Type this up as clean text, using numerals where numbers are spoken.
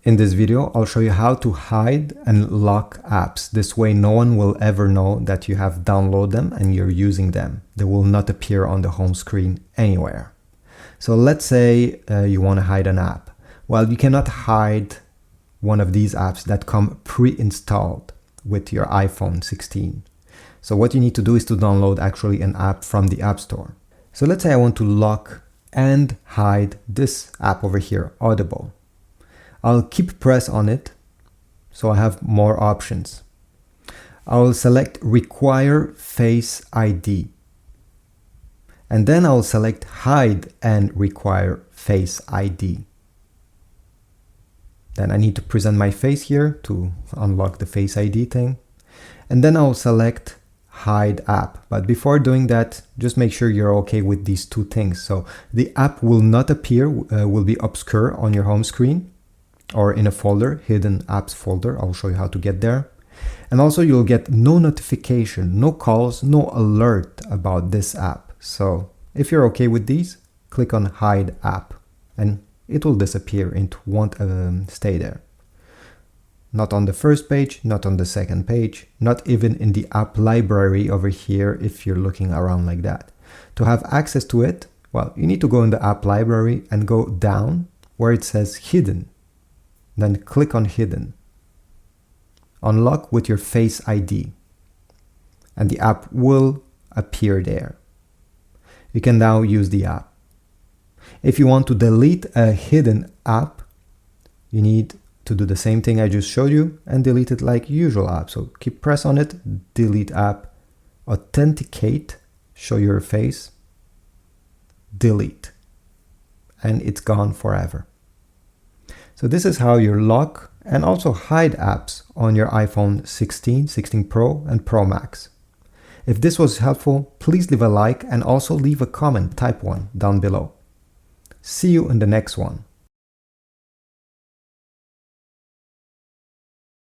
In this video, I'll show you how to hide and lock apps. This way, no one will ever know that you have downloaded them and you're using them. They will not appear on the home screen anywhere. So let's say you want to hide an app. Well, you cannot hide one of these apps that come pre-installed with your iPhone 16. So what you need to do is to download actually an app from the App Store. So let's say I want to lock and hide this app over here, Audible. I'll keep press on it, so I have more options. I will select Require Face ID. And then I'll select Hide and Require Face ID. Then I need to present my face here to unlock the Face ID thing. And then I'll select Hide App. But before doing that, just make sure you're okay with these two things. So the app will not appear, will be obscure on your home screen, or in a folder, hidden apps folder. I'll show you how to get there. And also you'll get no notification, no calls, no alert about this app. So if you're okay with these, click on Hide App and it will disappear. It won't stay there. Not on the first page, not on the second page, not even in the app library over here if you're looking around like that. To have access to it, well, you need to go in the app library and go down where it says Hidden. Then click on Hidden. Unlock with your Face ID. And the app will appear there. You can now use the app. If you want to delete a hidden app, you need to do the same thing I just showed you and delete it like usual app. So keep press on it, delete app, authenticate, show your face, delete. And it's gone forever. So this is how you lock and also hide apps on your iPhone 16, 16 Pro and Pro Max. If this was helpful, please leave a like and also leave a comment, type one down below. See you in the next one.